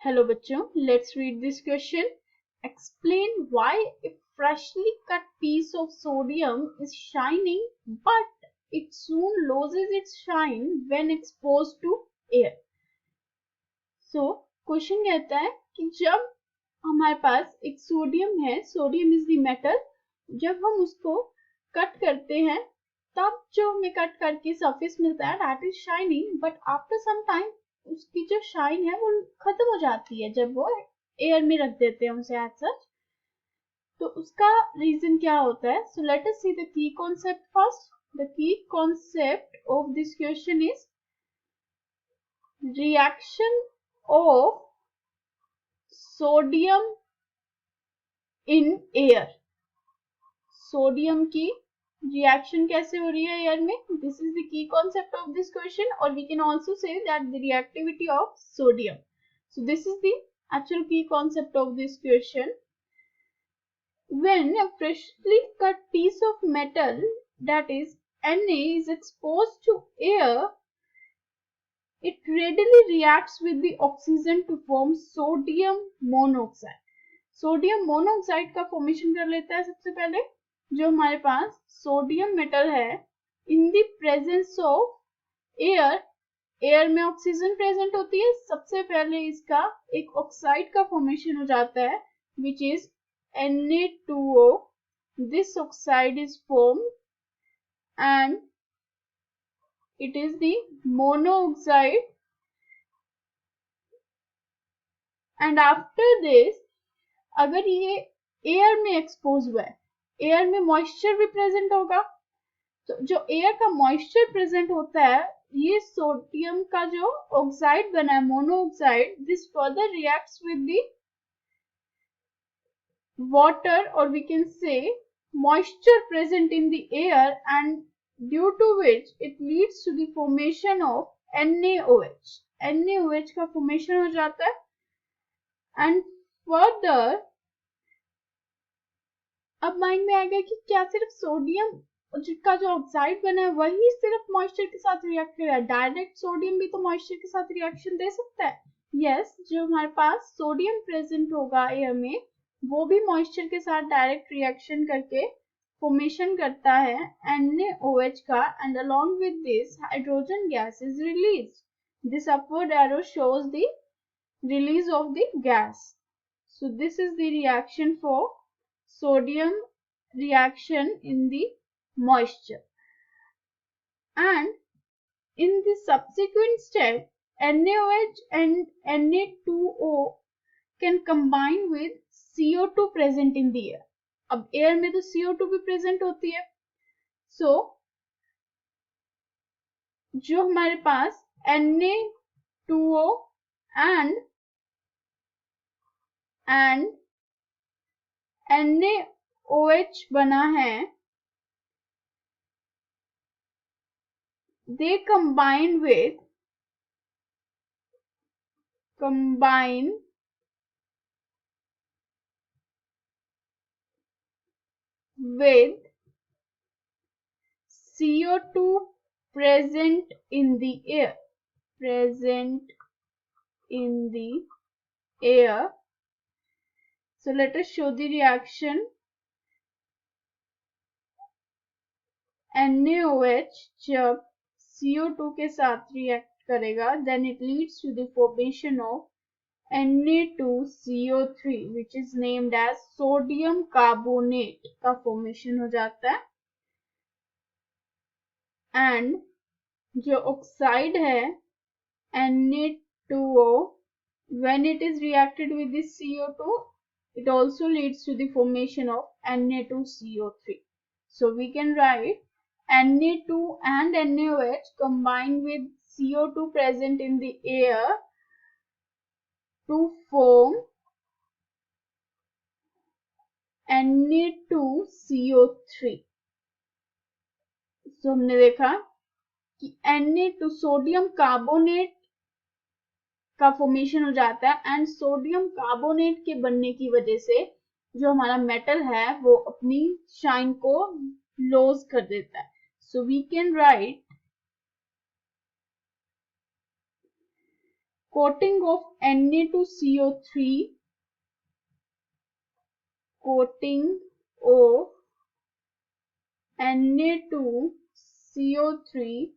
Hello बच्चों, let's read this question. Explain why a freshly cut piece of sodium is shining but it soon loses its shine when exposed to air. So question कहता है कि जब हमारे पास एक sodium है, sodium is the metal, जब हम उसको कट करते हैं तब जो हमें कट करके सरफेस मिलता है that is shining, but after some time उसकी जो शाइन है वो खत्म हो जाती है जब वो एयर में रख देते हैं उसे एज सच. तो उसका रीजन क्या होता है? So let us see the key concept first. The key concept of this question is reaction of sodium in air. Sodium की रिएक्शन कैसे हो रही है एयर में? This is the key concept of this question, और we can also say that the reactivity of sodium. So this is the actual key concept of this question. When a freshly cut piece of metal, that is Na, is exposed to air, it readily reacts with the oxygen to form sodium monoxide. Sodium monoxide का formation कर लेता है. सबसे पहले जो हमारे पास sodium metal है, in the presence of air, air में ऑक्सीजन प्रेजेंट होती है, सबसे पहले इसका एक ऑक्साइड का फॉर्मेशन हो जाता है which is Na2O. This oxide is form and it is the monoxide. And after this, अगर ये एयर में एक्सपोज हुआ है, एयर में मॉइस्चर भी प्रेजेंट होगा, तो जो एयर का मॉइस्चर प्रेजेंट होता है, ये सोडियम का जो ऑक्साइड बना है monoxide, this further reacts with the water और we can say moisture present in the air, and due to which it leads to the formation of NaOH. NaOH का formation हो जाता है. एंड फर्दर अब mind में आएगा कि क्या सिर्फ सोडियम जिसका जो ऑक्साइड बना है वही सिर्फ मॉइस्चर के साथ रिएक्ट करेगा? डायरेक्ट सोडियम भी तो मॉइस्चर के साथ रिएक्शन दे सकता है. यस, जो हमारे पास सोडियम प्रेजेंट होगा एयर में वो भी मॉइस्चर के साथ डायरेक्ट रिएक्शन करके फॉर्मेशन करता है NaOH का, and along with this hydrogen gas is released. This upward arrow shows the release of the gas. So this is the reaction for sodium reaction in the moisture. And in the subsequent step, NaOH and Na2O can combine with CO2 present in the air. अब air में तो CO2 भी present होती है. So जो हमारे पास Na2O and NaOH बना है, they combine with CO2 present in the air. So let us show the reaction. NaOH जब CO2 के साथ रिएक्ट करेगा, then it leads to the formation of Na2CO3 which is named as sodium carbonate का formation हो जाता है. And जो oxide है Na2O, when it is reacted with this CO2, it also leads to the formation of Na2CO3. So we can write Na2 and NaOH combined with CO2 present in the air to form Na2CO3. So हमने देखा कि Na2 sodium carbonate का formation हो जाता है, and sodium carbonate के बनने की वजह से जो हमारा मेटल है वो अपनी शाइन को लॉस कर देता है. So we can write coating of Na2CO3, coating of Na2CO3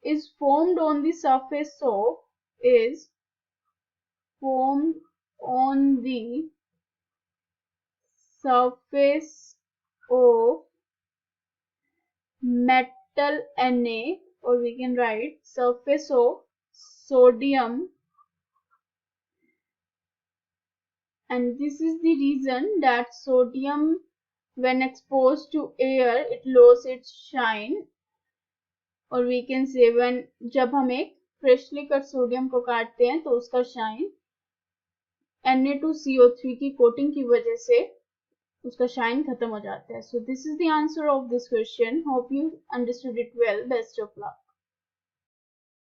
is formed on the surface of metal Na, or we can write surface of sodium, and this is the reason that sodium when exposed to air it loses its shine, और we can say when जब हम एक freshly cut sodium को काटते हैं तो उसका shine Na2CO3 की कोटिंग की वजह से उसका शाइन खत्म हो जाता है. So this is the answer of this question. Hope you understood it well. Best of luck.